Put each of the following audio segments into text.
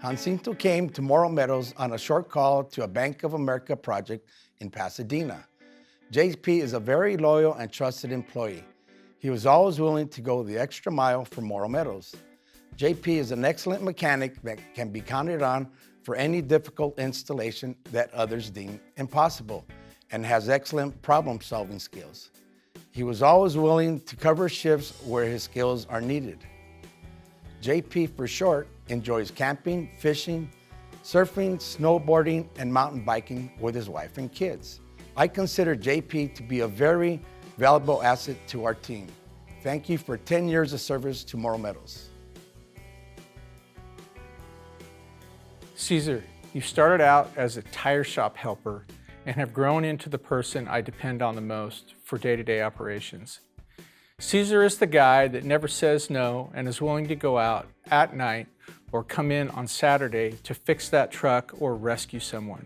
Jacinto came to Morro Meadows on a short call to a Bank of America project in Pasadena. JP is a very loyal and trusted employee. He was always willing to go the extra mile for Morro Meadows. JP is an excellent mechanic that can be counted on for any difficult installation that others deem impossible, and has excellent problem-solving skills. He was always willing to cover shifts where his skills are needed. JP, for short, enjoys camping, fishing, surfing, snowboarding, and mountain biking with his wife and kids. I consider JP to be a very valuable asset to our team. Thank you for 10 years of service to Morro Meadows. Cesar, you started out as a tire shop helper and have grown into the person I depend on the most for day-to-day operations. Cesar is the guy that never says no and is willing to go out at night or come in on Saturday to fix that truck or rescue someone.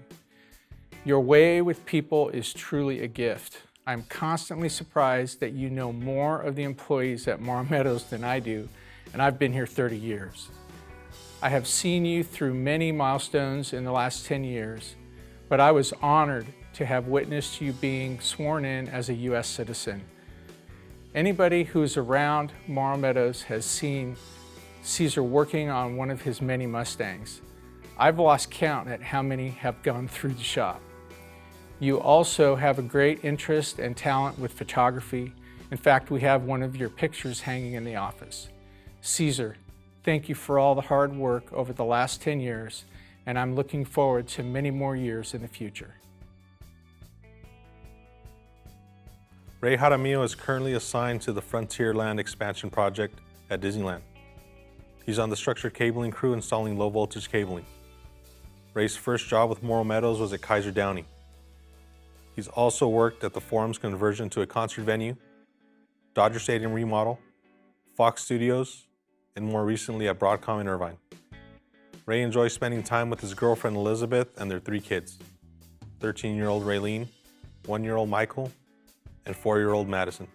Your way with people is truly a gift. I'm constantly surprised that you know more of the employees at Morro Meadows than I do, and I've been here 30 years. I have seen you through many milestones in the last 10 years, but I was honored to have witnessed you being sworn in as a U.S. citizen. Anybody who's around Morro Meadows has seen Cesar working on one of his many Mustangs. I've lost count at how many have gone through the shop. You also have a great interest and talent with photography. In fact, we have one of your pictures hanging in the office. Cesar, thank you for all the hard work over the last 10 years, and I'm looking forward to many more years in the future. Ray Jaramillo is currently assigned to the Frontierland expansion project at Disneyland. He's on the structured cabling crew installing low voltage cabling. Ray's first job with Morro Meadows was at Kaiser Downey. He's also worked at the Forum's conversion to a concert venue, Dodger Stadium remodel, Fox Studios, and more recently at Broadcom in Irvine. Ray enjoys spending time with his girlfriend Elizabeth and their 3 kids, 13-year-old Raylene, 1-year-old Michael, and 4-year-old Madison.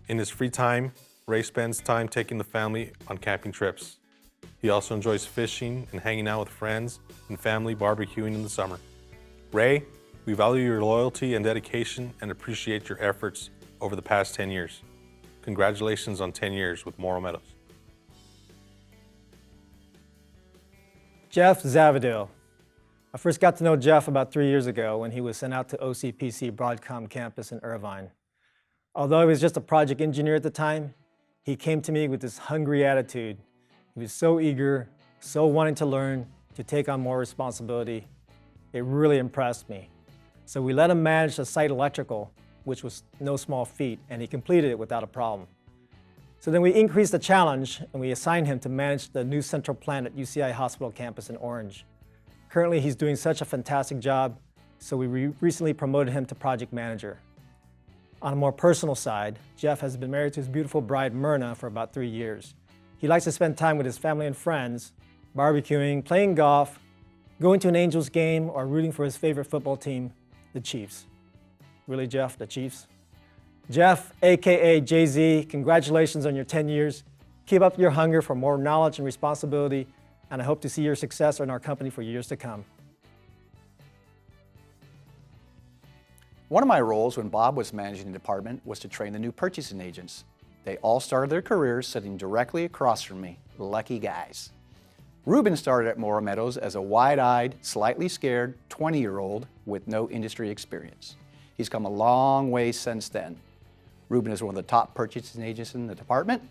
In his free time, Ray spends time taking the family on camping trips. He also enjoys fishing and hanging out with friends and family barbecuing in the summer. Ray, we value your loyalty and dedication and appreciate your efforts over the past 10 years. Congratulations on 10 years with Morro Meadows. Jeff Zavadil. I first got to know Jeff about 3 years ago when he was sent out to OCPC Broadcom campus in Irvine. Although he was just a project engineer at the time, he came to me with this hungry attitude. He was so eager, so wanting to learn, to take on more responsibility. It really impressed me. So we let him manage the site electrical, which was no small feat, and he completed it without a problem. So then we increased the challenge and we assigned him to manage the new central plant at UCI Hospital campus in Orange. Currently, he's doing such a fantastic job, so we recently promoted him to project manager. On a more personal side, Jeff has been married to his beautiful bride, Myrna, for about 3 years. He likes to spend time with his family and friends, barbecuing, playing golf, going to an Angels game, or rooting for his favorite football team, the Chiefs. Really, Jeff, the Chiefs? Jeff, AKA Jay-Z, congratulations on your 10 years. Keep up your hunger for more knowledge and responsibility, and I hope to see your success in our company for years to come. One of my roles when Bob was managing the department was to train the new purchasing agents. They all started their careers sitting directly across from me. Lucky guys. Ruben started at Morro Meadows as a wide-eyed, slightly scared 20-year-old with no industry experience. He's come a long way since then. Ruben is one of the top purchasing agents in the department,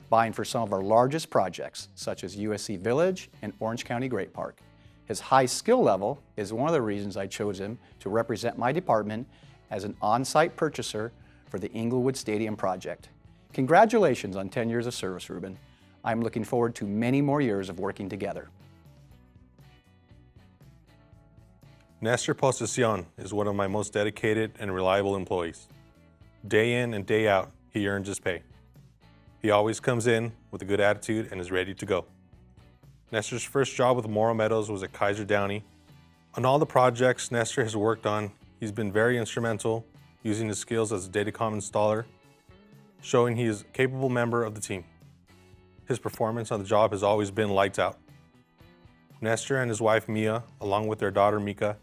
buying for some of our largest projects, such as USC Village and Orange County Great Park. His high skill level is one of the reasons I chose him to represent my department as an on-site purchaser for the Inglewood Stadium project. Congratulations on 10 years of service, Ruben. I'm looking forward to many more years of working together. Nestor Posesión is one of my most dedicated and reliable employees. Day in and day out, he earns his pay. He always comes in with a good attitude and is ready to go. Nestor's first job with Morro Meadows was at Kaiser Downey. On all the projects Nestor has worked on, he's been very instrumental, using his skills as a Datacom installer, showing he is a capable member of the team. His performance on the job has always been lights out. Nestor and his wife Mia, along with their daughter Mika,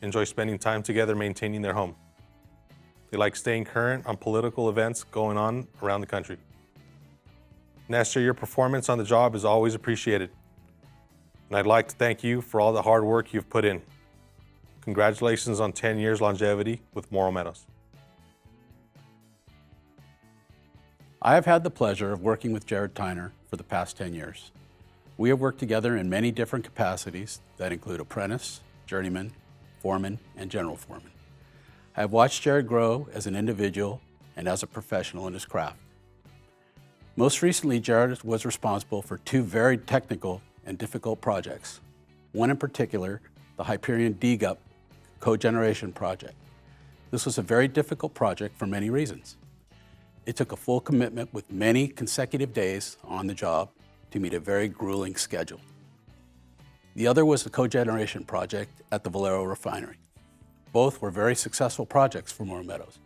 enjoy spending time together maintaining their home. They like staying current on political events going on around the country. Nestor, your performance on the job is always appreciated, and I'd like to thank you for all the hard work you've put in. Congratulations on 10 years longevity with Morrow Meadows. I have had the pleasure of working with Jared Tyner for the past 10 years. We have worked together in many different capacities that include apprentice, journeyman, foreman, and general foreman. I have watched Jared grow as an individual and as a professional in his craft. Most recently, Jared was responsible for two very technical and difficult projects. One in particular, the Hyperion DGUP cogeneration project. This was a very difficult project for many reasons. It took a full commitment with many consecutive days on the job to meet a very grueling schedule. The other was the cogeneration project at the Valero refinery. Both were very successful projects for Morrow Meadows.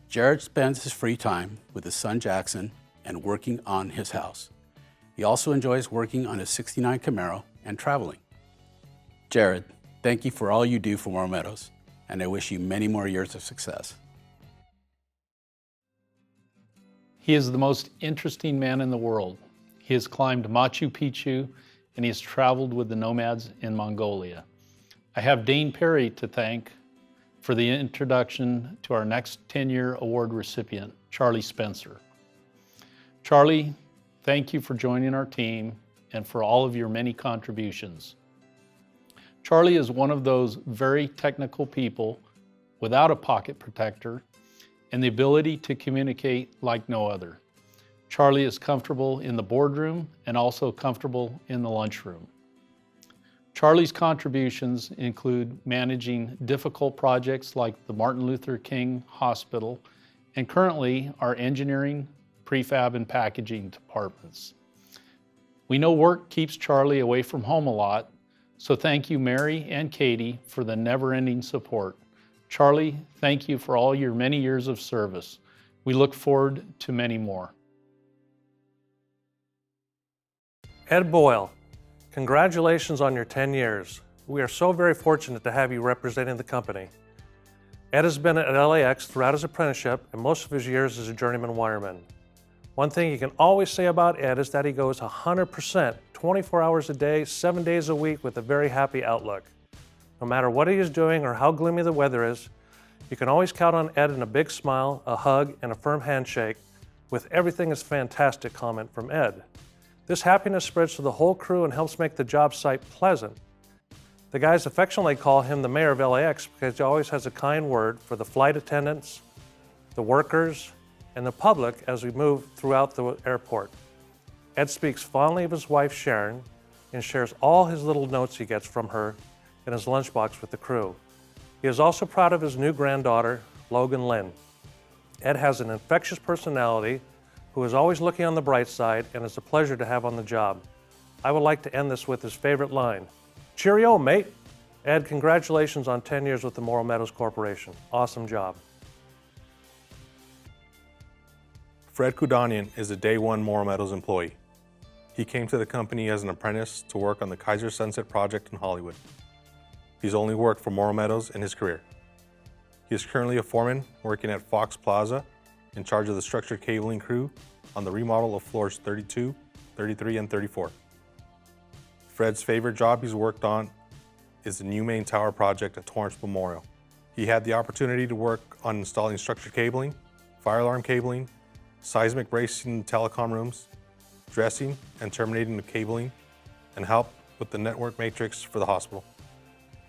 Jared spends his free time with his son Jackson and working on his house. He also enjoys working on his '69 Camaro and traveling. Jared, thank you for all you do for Morrow Meadows, and I wish you many more years of success. He is the most interesting man in the world. He has climbed Machu Picchu and he has traveled with the nomads in Mongolia. I have Dane Perry to thank for the introduction to our next 10-year award recipient, Charlie Spencer. Charlie, thank you for joining our team and for all of your many contributions. Charlie is one of those very technical people without a pocket protector and the ability to communicate like no other. Charlie is comfortable in the boardroom and also comfortable in the lunchroom. Charlie's contributions include managing difficult projects like the Martin Luther King Hospital and currently our engineering, prefab, and packaging departments. We know work keeps Charlie away from home a lot, so thank you, Mary and Katie, for the never-ending support. Charlie, thank you for all your many years of service. We look forward to many more. Ed Boyle, congratulations on your 10 years. We are so very fortunate to have you representing the company. Ed has been at LAX throughout his apprenticeship and most of his years as a journeyman wireman. One thing you can always say about Ed is that he goes 100%, 24 hours a day, 7 days a week with a very happy outlook. No matter what he is doing or how gloomy the weather is, you can always count on Ed and a big smile, a hug, and a firm handshake with "everything is fantastic" comment from Ed. This happiness spreads to the whole crew and helps make the job site pleasant. The guys affectionately call him the mayor of LAX because he always has a kind word for the flight attendants, the workers, and the public as we move throughout the airport. Ed speaks fondly of his wife Sharon and shares all his little notes he gets from her in his lunchbox with the crew. He is also proud of his new granddaughter, Logan Lynn. Ed has an infectious personality who is always looking on the bright side and is a pleasure to have on the job. I would like to end this with his favorite line, "Cheerio, mate." Ed, congratulations on 10 years with the Morrow Meadows Corporation. Awesome job. Fred Kudanian is a day one Morrow Meadows employee. He came to the company as an apprentice to work on the Kaiser Sunset project in Hollywood. He's only worked for Morrow Meadows in his career. He is currently a foreman working at Fox Plaza, in charge of the structured cabling crew on the remodel of floors 32, 33, and 34. Fred's favorite job he's worked on is the new main tower project at Torrance Memorial. He had the opportunity to work on installing structured cabling, fire alarm cabling, seismic bracing in telecom rooms, dressing and terminating the cabling, and help with the network matrix for the hospital.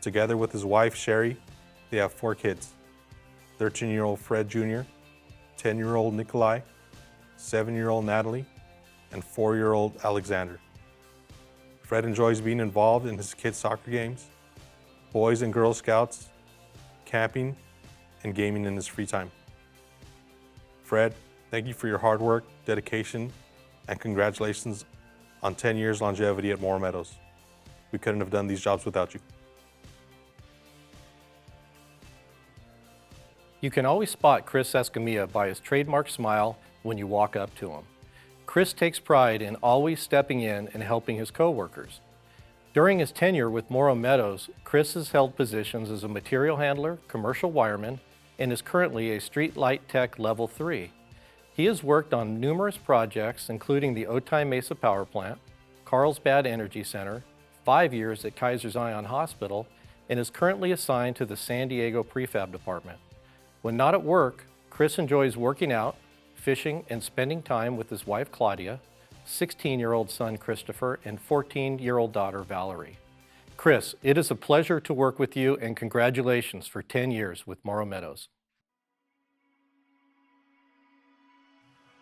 Together with his wife, Sherry, they have 4 kids, 13-year-old Fred Jr., 10-year-old Nikolai, 7-year-old Natalie, and 4-year-old Alexander. Fred enjoys being involved in his kids' soccer games, Boys and Girl Scouts, camping, and gaming in his free time. Fred, thank you for your hard work, dedication, and congratulations on 10 years longevity at Morrow Meadows. We couldn't have done these jobs without you. You can always spot Chris Escamilla by his trademark smile when you walk up to him. Chris takes pride in always stepping in and helping his coworkers. During his tenure with Morrow Meadows, Chris has held positions as a material handler, commercial wireman, and is currently a street light tech level 3. He has worked on numerous projects, including the Otay Mesa Power Plant, Carlsbad Energy Center, 5 years at Kaiser Zion Hospital, and is currently assigned to the San Diego Prefab Department. When not at work, Chris enjoys working out, fishing, and spending time with his wife Claudia, 16-year-old son Christopher, and 14-year-old daughter Valerie. Chris, it is a pleasure to work with you, and congratulations for 10 years with Morrow Meadows.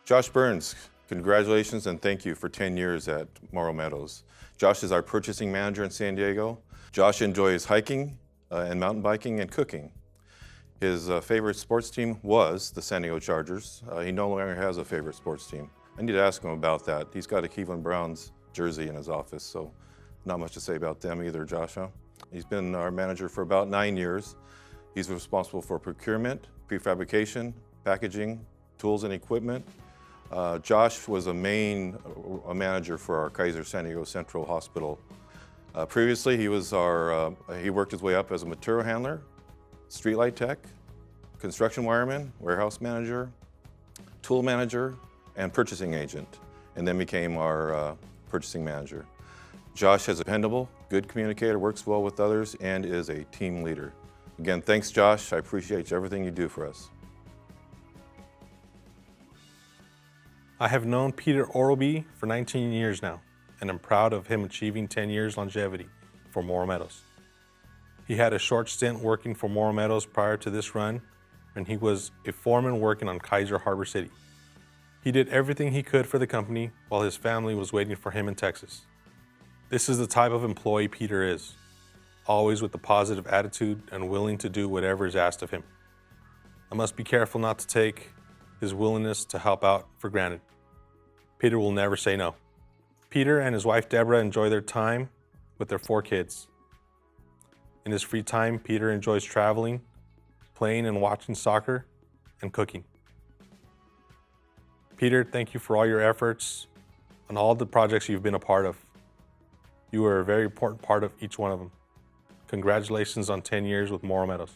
Josh Burns, congratulations and thank you for 10 years at Morrow Meadows. Josh is our purchasing manager in San Diego. Josh enjoys hiking and mountain biking and cooking. His favorite sports team was the San Diego Chargers. He no longer has a favorite sports team. I need to ask him about that. He's got a Cleveland Browns jersey in his office, so not much to say about them either, Josh, huh? He's been our manager for about 9 years. He's responsible for procurement, prefabrication, packaging, tools and equipment. Josh was a manager for our Kaiser San Diego Central Hospital. Previously, he worked his way up as a material handler, streetlight tech, construction wireman, warehouse manager, tool manager, and purchasing agent, and then became our purchasing manager. Josh is dependable, good communicator, works well with others, and is a team leader. Again, thanks, Josh. I appreciate everything you do for us. I have known Peter Orlby for 19 years now, and I'm proud of him achieving 10 years longevity for Morrow Meadows. He had a short stint working for Morrow Meadows prior to this run, and he was a foreman working on Kaiser Harbor City. He did everything he could for the company while his family was waiting for him in Texas. This is the type of employee Peter is, always with a positive attitude and willing to do whatever is asked of him. I must be careful not to take his willingness to help out for granted. Peter will never say no. Peter and his wife Deborah enjoy their time with their 4 kids. In his free time, Peter enjoys traveling, playing and watching soccer, and cooking. Peter, thank you for all your efforts on all the projects you've been a part of. You are a very important part of each one of them. Congratulations on 10 years with Morrow Meadows.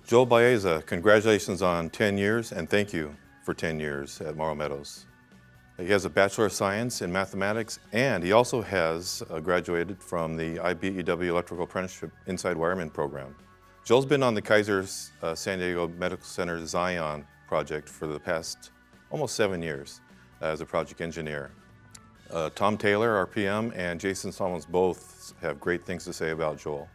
Joel Baeza, congratulations on 10 years and thank you for 10 years at Morrow Meadows. He has a Bachelor of Science in Mathematics, and he also has graduated from the IBEW Electrical Apprenticeship Inside Wireman program. Joel's been on the Kaiser San Diego Medical Center Zion project for the past almost 7 years as a project engineer. Tom Taylor, our PM, and Jason Solomons both have great things to say about Joel.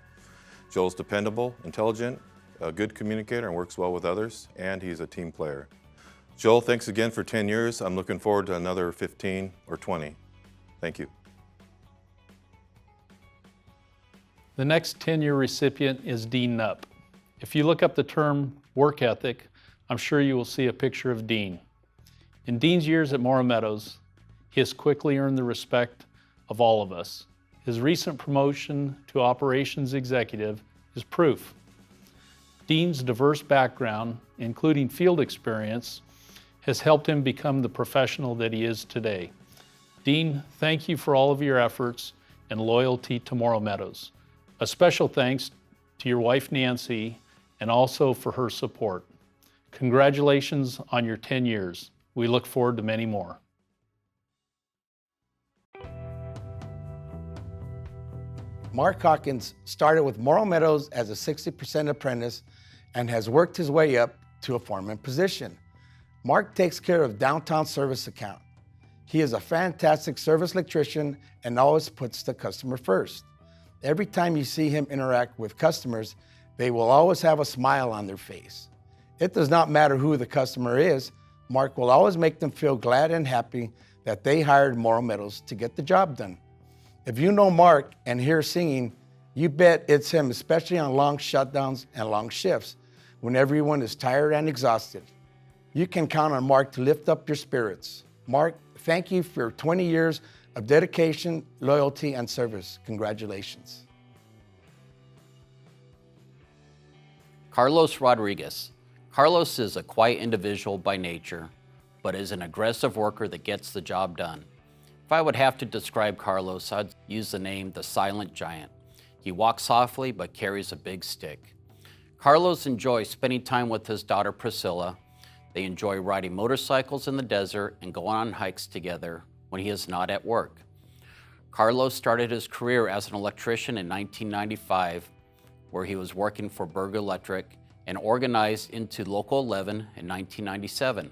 Joel's dependable, intelligent, a good communicator, and works well with others, and he's a team player. Joel, thanks again for 10 years. I'm looking forward to another 15 or 20. Thank you. The next 10-year recipient is Dean Knupp. If you look up the term work ethic, I'm sure you will see a picture of Dean. In Dean's years at Morrow Meadows, he has quickly earned the respect of all of us. His recent promotion to operations executive is proof. Dean's diverse background, including field experience, has helped him become the professional that he is today. Dean, thank you for all of your efforts and loyalty to Morrow Meadows. A special thanks to your wife, Nancy, and also for her support. Congratulations on your 10 years. We look forward to many more. Mark Hawkins started with Morrow Meadows as a 60% apprentice and has worked his way up to a foreman position. Mark takes care of downtown service account. He is a fantastic service electrician and always puts the customer first. Every time you see him interact with customers, they will always have a smile on their face. It does not matter who the customer is, Mark will always make them feel glad and happy that they hired Morrow Meadows to get the job done. If you know Mark and hear singing, you bet it's him, especially on long shutdowns and long shifts when everyone is tired and exhausted. You can count on Mark to lift up your spirits. Mark, thank you for 20 years of dedication, loyalty, and service. Congratulations. Carlos Rodriguez. Carlos is a quiet individual by nature, but is an aggressive worker that gets the job done. If I would have to describe Carlos, I'd use the name the Silent Giant. He walks softly but carries a big stick. Carlos enjoys spending time with his daughter Priscilla. They enjoy riding motorcycles in the desert and going on hikes together when he is not at work. Carlos started his career as an electrician in 1995, where he was working for Berg Electric, and organized into Local 11 in 1997.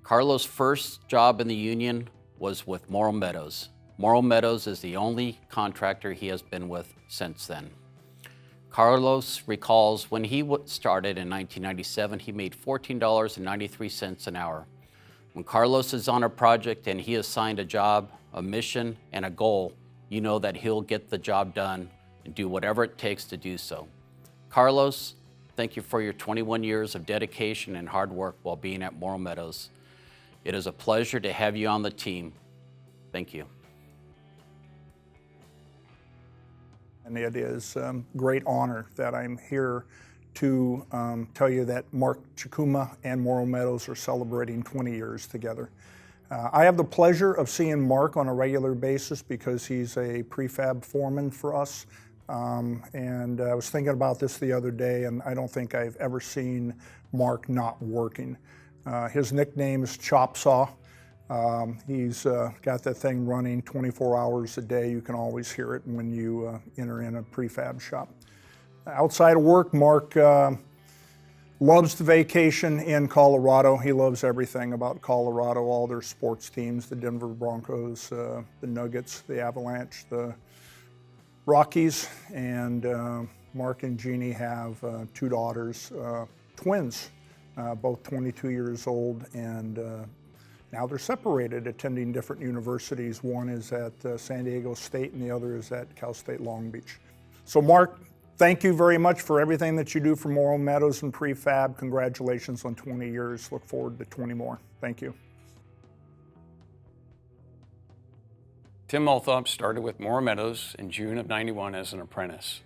Carlos' first job in the union was with Morrow Meadows. Morrow Meadows is the only contractor he has been with since then. Carlos recalls when he started in 1997, he made $14.93 an hour. When Carlos is on a project and he is assigned a job, a mission, and a goal, you know that he'll get the job done and do whatever it takes to do so. Carlos, thank you for your 21 years of dedication and hard work while being at Morrow Meadows. It is a pleasure to have you on the team. Thank you. And it is a great honor that I'm here to tell you that Mark Chikuma and Morrow Meadows are celebrating 20 years together. I have the pleasure of seeing Mark on a regular basis because he's a prefab foreman for us. And I was thinking about this the other day, and I don't think I've ever seen Mark not working. His nickname is Chop Saw. He's got that thing running 24 hours a day. You can always hear it when you enter in a prefab shop. Outside of work, Mark loves to vacation in Colorado. He loves everything about Colorado, all their sports teams, the Denver Broncos, the Nuggets, the Avalanche, the Rockies, and Mark and Jeannie have 2 daughters, twins, both 22 years old, and now they're separated, attending different universities. One is at San Diego State and the other is at Cal State Long Beach. So Mark, thank you very much for everything that you do for Morrow Meadows and prefab. Congratulations on 20 years. Look forward to 20 more. Thank you. Tim Multhaup started with Morrow Meadows in June of '91 as an apprentice.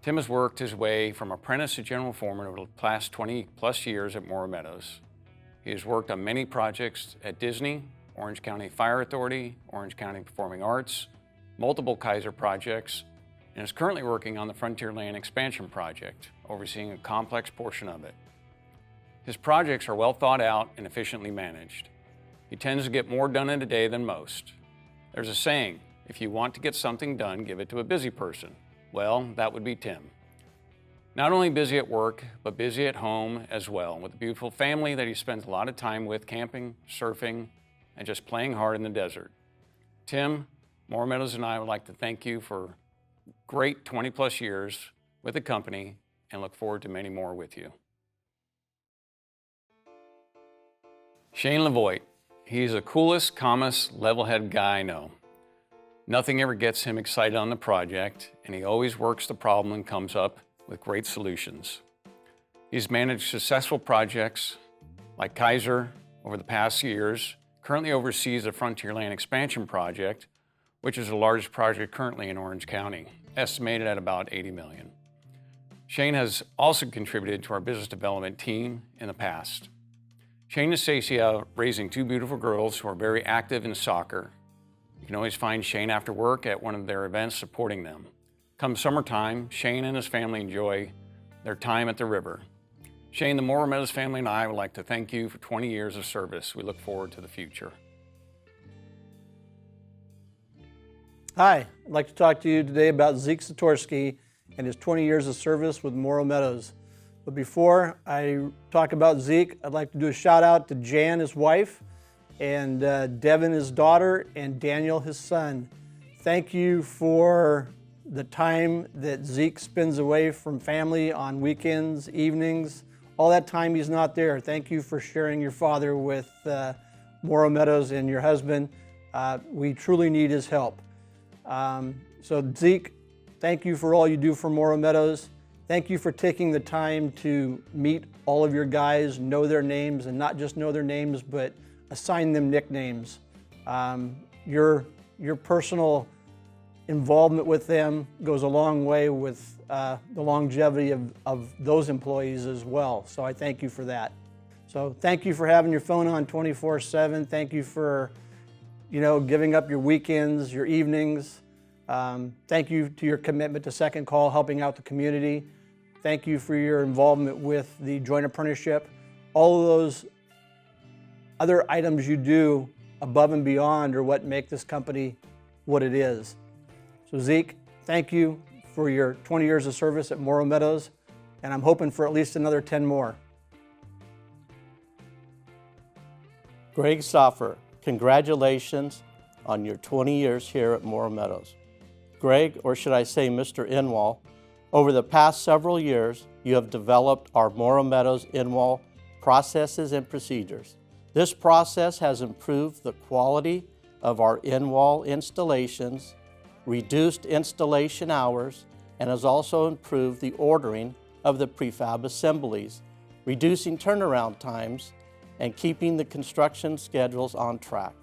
Tim has worked his way from apprentice to general foreman over the past 20 plus years at Morrow Meadows. He has worked on many projects at Disney, Orange County Fire Authority, Orange County Performing Arts, multiple Kaiser projects, and is currently working on the Frontierland Expansion Project, overseeing a complex portion of it. His projects are well thought out and efficiently managed. He tends to get more done in a day than most. There's a saying, if you want to get something done, give it to a busy person. Well, that would be Tim. Not only busy at work, but busy at home as well, with a beautiful family that he spends a lot of time with, camping, surfing, and just playing hard in the desert. Tim, Morrow Meadows and I would like to thank you for great 20 plus years with the company and look forward to many more with you. Shane Lavoie, he's the coolest, calmest, level-headed guy I know. Nothing ever gets him excited on the project, and he always works the problem and comes up with great solutions. He's managed successful projects like Kaiser over the past years, currently oversees the Frontierland Expansion Project, which is the largest project currently in Orange County, estimated at about $80 million. Shane has also contributed to our business development team in the past. Shane and Stacy are raising 2 beautiful girls who are very active in soccer. You can always find Shane after work at one of their events supporting them. Come summertime, Shane and his family enjoy their time at the river. Shane, the Morrow Meadows family and I would like to thank you for 20 years of service. We look forward to the future. Hi, I'd like to talk to you today about Zeke Satorsky and his 20 years of service with Morrow Meadows. But before I talk about Zeke, I'd like to do a shout out to Jan, his wife, and Devin, his daughter, and Daniel, his son. Thank you for the time that Zeke spends away from family on weekends, evenings, all that time he's not there. Thank you for sharing your father with Morrow Meadows and your husband. We truly need his help. So Zeke, thank you for all you do for Morrow Meadows. Thank you for taking the time to meet all of your guys, know their names, and not just know their names, but assign them nicknames. Your personal involvement with them goes a long way with the longevity of those employees as well. So I thank you for that. So thank you for having your phone on 24/7. Thank you for giving up your weekends, your evenings. Thank you to your commitment to Second Call, helping out the community. Thank you for your involvement with the Joint Apprenticeship. All of those other items you do above and beyond are what make this company what it is. So Zeke, thank you for your 20 years of service at Morrow Meadows, and I'm hoping for at least another 10 more. Greg Stoffer, congratulations on your 20 years here at Morrow Meadows. Greg, or should I say Mr. Inwall, over the past several years, you have developed our Morrow Meadows in-wall processes and procedures. This process has improved the quality of our in-wall installations, reduced installation hours, and has also improved the ordering of the prefab assemblies, reducing turnaround times and keeping the construction schedules on track.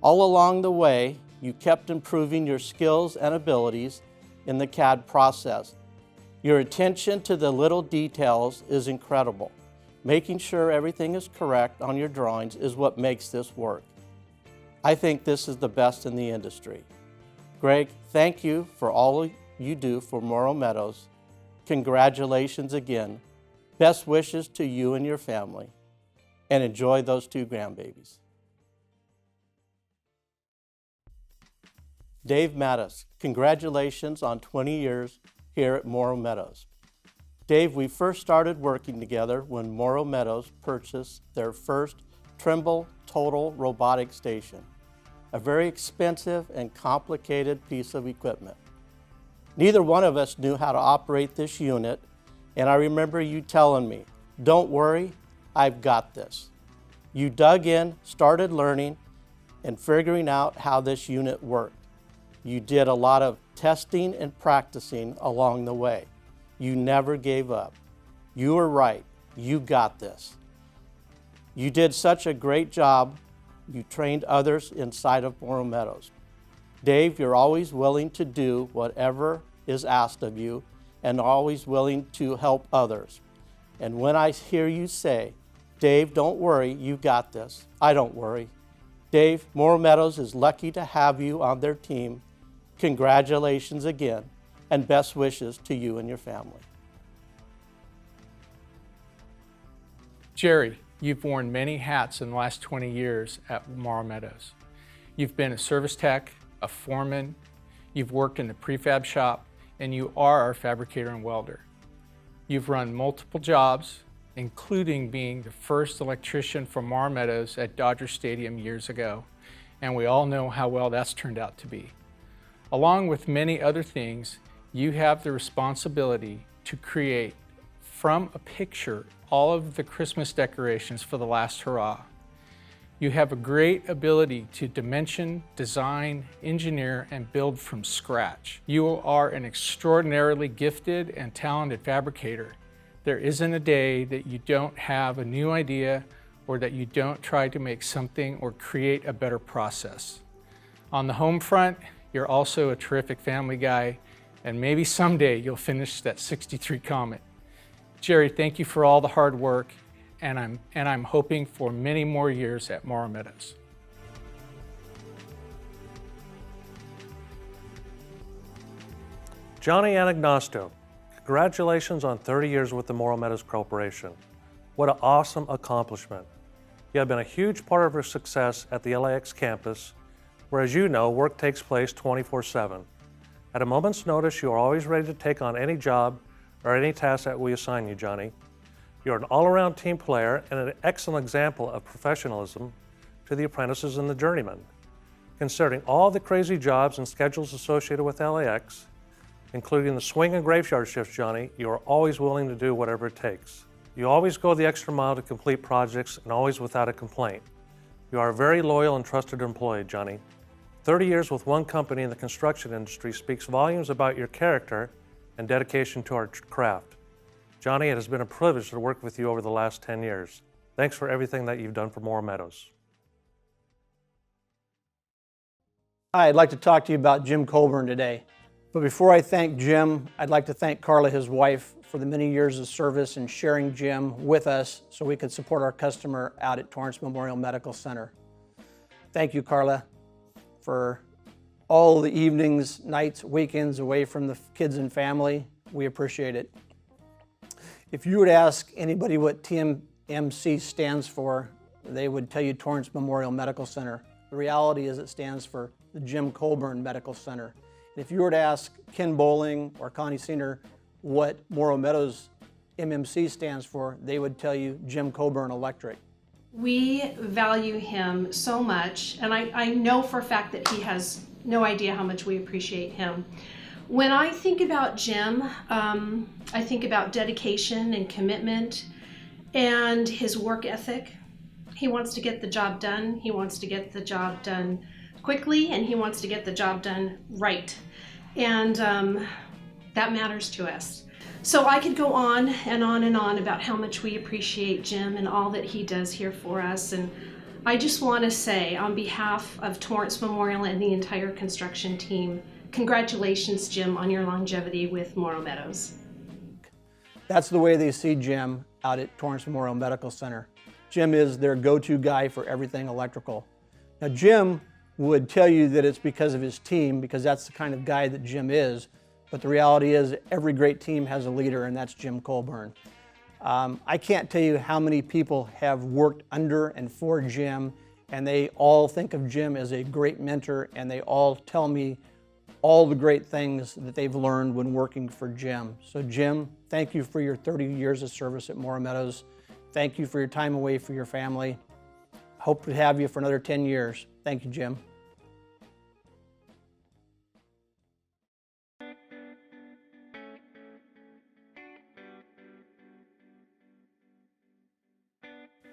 All along the way, you kept improving your skills and abilities in the CAD process. Your attention to the little details is incredible. Making sure everything is correct on your drawings is what makes this work. I think this is the best in the industry. Greg, thank you for all you do for Morrow Meadows. Congratulations again. Best wishes to you and your family, and enjoy those 2 grandbabies. Dave Mattis, congratulations on 20 years here at Morrow Meadows. Dave, we first started working together when Morrow Meadows purchased their first Trimble Total Robotic Station, a very expensive and complicated piece of equipment. Neither one of us knew how to operate this unit, and I remember you telling me, "Don't worry, I've got this." You dug in, started learning, and figuring out how this unit worked. You did a lot of testing and practicing along the way. You never gave up. You were right. You got this. You did such a great job. You trained others inside of Morrow Meadows. Dave, you're always willing to do whatever is asked of you and always willing to help others. And when I hear you say, "Dave, don't worry, you got this," I don't worry. Dave, Morrow Meadows is lucky to have you on their team. Congratulations again, and best wishes to you and your family. Jerry, you've worn many hats in the last 20 years at Morrow Meadows. You've been a service tech, a foreman, you've worked in the prefab shop, and you are our fabricator and welder. You've run multiple jobs, including being the first electrician for Morrow Meadows at Dodger Stadium years ago, and we all know how well that's turned out to be. Along with many other things, you have the responsibility to create from a picture all of the Christmas decorations for the last hurrah. You have a great ability to dimension, design, engineer, and build from scratch. You are an extraordinarily gifted and talented fabricator. There isn't a day that you don't have a new idea or that you don't try to make something or create a better process. On the home front, you're also a terrific family guy, and maybe someday you'll finish that 63 Comet. Jerry, thank you for all the hard work, and I'm hoping for many more years at Morrow Meadows. Johnny Anagnosto, congratulations on 30 years with the Morrow Meadows Corporation. What an awesome accomplishment. You have been a huge part of our success at the LAX campus, where, as you know, work takes place 24/7. At a moment's notice, you are always ready to take on any job or any task that we assign you, Johnny. You're an all-around team player and an excellent example of professionalism to the apprentices and the journeymen. Considering all the crazy jobs and schedules associated with LAX, including the swing and graveyard shifts, Johnny, you are always willing to do whatever it takes. You always go the extra mile to complete projects and always without a complaint. You are a very loyal and trusted employee, Johnny. 30 years with one company in the construction industry speaks volumes about your character and dedication to our craft. Johnny, it has been a privilege to work with you over the last 10 years. Thanks for everything that you've done for Morrow Meadows. Hi, I'd like to talk to you about Jim Colburn today. But before I thank Jim, I'd like to thank Carla, his wife, for the many years of service and sharing Jim with us so we could support our customer out at Torrance Memorial Medical Center. Thank you, Carla. for all the evenings, nights, weekends away from the kids and family. We appreciate it. If you were to ask anybody what TMMC stands for, they would tell you Torrance Memorial Medical Center. The reality is it stands for the Jim Colburn Medical Center. And if you were to ask Ken Bowling or Connie Senior what Morrow Meadows MMC stands for, they would tell you Jim Colburn Electric. We value him so much, and I know for a fact that he has no idea how much we appreciate him. When I think about Jim, I think about dedication and commitment and his work ethic. He wants to get the job done. He wants to get the job done quickly, and he wants to get the job done right. And that matters to us. So I could go on and on and on about how much we appreciate Jim and all that he does here for us. And I just want to say, on behalf of Torrance Memorial and the entire construction team, congratulations, Jim, on your longevity with Morrow Meadows. That's the way they see Jim out at Torrance Memorial Medical Center. Jim is their go-to guy for everything electrical. Now, Jim would tell you that it's because of his team, because that's the kind of guy that Jim is. But the reality is every great team has a leader, and that's Jim Colburn. I can't tell you how many people have worked under and for Jim, and they all think of Jim as a great mentor, and they all tell me all the great things that they've learned when working for Jim. So Jim, thank you for your 30 years of service at Morrow Meadows. Thank you for your time away for your family. Hope to have you for another 10 years. Thank you, Jim.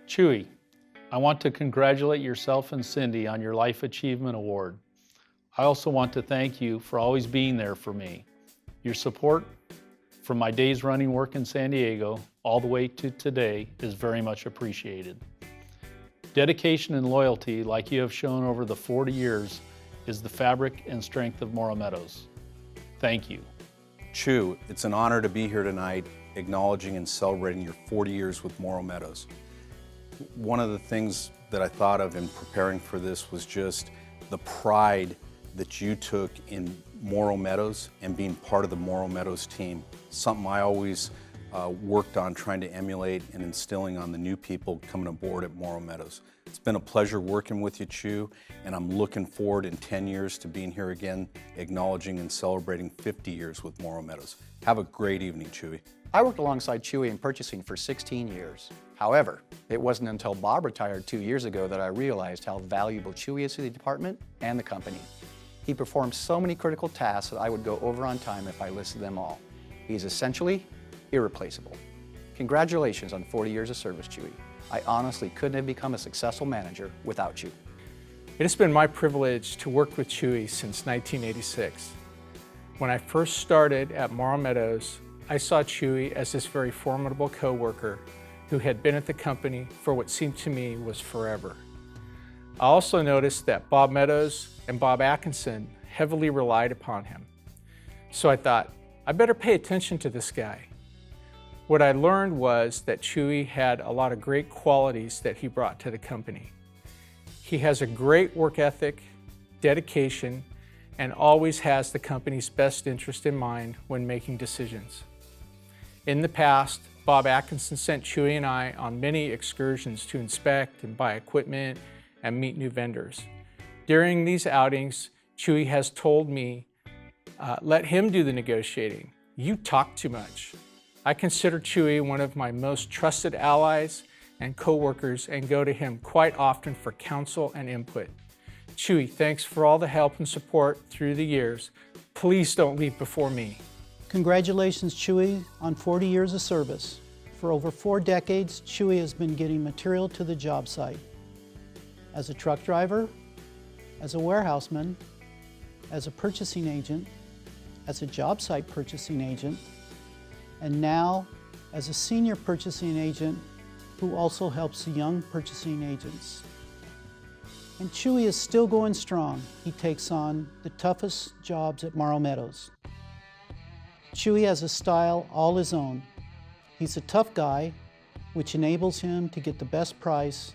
Chewy, I want to congratulate yourself and Cindy on your Life Achievement Award. I also want to thank you for always being there for me. Your support from my days running work in San Diego all the way to today is very much appreciated. Dedication and loyalty like you have shown over the 40 years is the fabric and strength of Morrow Meadows. Thank you. Chew, it's an honor to be here tonight acknowledging and celebrating your 40 years with Morrow Meadows. One of the things that I thought of in preparing for this was just the pride that you took in Morrow Meadows and being part of the Morrow Meadows team. Something I always worked on trying to emulate and instilling on the new people coming aboard at Morrow Meadows. It's been a pleasure working with you, Chew, and I'm looking forward in 10 years to being here again, acknowledging and celebrating 50 years with Morrow Meadows. Have a great evening, Chewy. I worked alongside Chewy in purchasing for 16 years. However, it wasn't until Bob retired 2 years ago that I realized how valuable Chewy is to the department and the company. He performs so many critical tasks that I would go over on time if I listed them all. He's essentially irreplaceable. Congratulations on 40 years of service, Chewy. I honestly couldn't have become a successful manager without you. It has been my privilege to work with Chewy since 1986. When I first started at Morrow Meadows, I saw Chewy as this very formidable coworker who had been at the company for what seemed to me was forever. I also noticed that Bob Meadows and Bob Atkinson heavily relied upon him. So I thought, I better pay attention to this guy. What I learned was that Chewy had a lot of great qualities that he brought to the company. He has a great work ethic, dedication, and always has the company's best interest in mind when making decisions. In the past, Bob Atkinson sent Chewy and I on many excursions to inspect and buy equipment and meet new vendors. During these outings, Chewy has told me, let him do the negotiating. You talk too much. I consider Chewy one of my most trusted allies and coworkers and go to him quite often for counsel and input. Chewy, thanks for all the help and support through the years. Please don't leave before me. Congratulations, Chewy, on 40 years of service. For over 4 decades, Chewy has been getting material to the job site. As a truck driver, as a warehouseman, as a purchasing agent, as a job site purchasing agent, and now as a senior purchasing agent who also helps young purchasing agents. And Chewy is still going strong. He takes on the toughest jobs at Morrow Meadows. Chewy has a style all his own. He's a tough guy, which enables him to get the best price,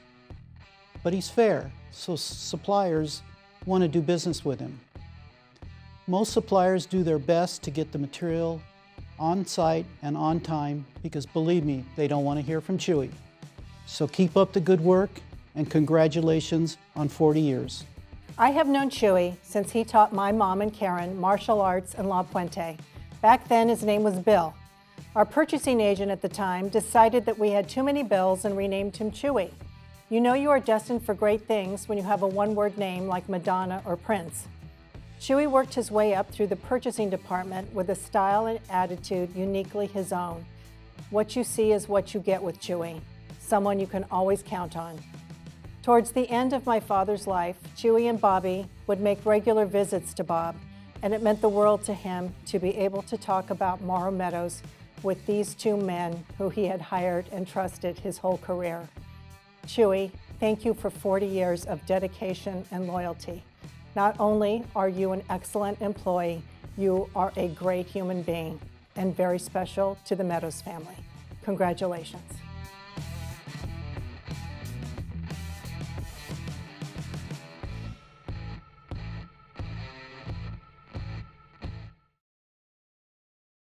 but he's fair, so suppliers want to do business with him. Most suppliers do their best to get the material on site and on time because, believe me, they don't want to hear from Chewy. So keep up the good work and congratulations on 40 years. I have known Chewy since he taught my mom and Karen martial arts in La Puente. Back then, his name was Bill. Our purchasing agent at the time decided that we had too many Bills and renamed him Chewy. You know you are destined for great things when you have a one-word name like Madonna or Prince. Chewy worked his way up through the purchasing department with a style and attitude uniquely his own. What you see is what you get with Chewy, someone you can always count on. Towards the end of my father's life, Chewy and Bobby would make regular visits to Bob, and it meant the world to him to be able to talk about Morrow Meadows with these two men who he had hired and trusted his whole career. Chewy, thank you for 40 years of dedication and loyalty. Not only are you an excellent employee, you are a great human being and very special to the Meadows family. Congratulations.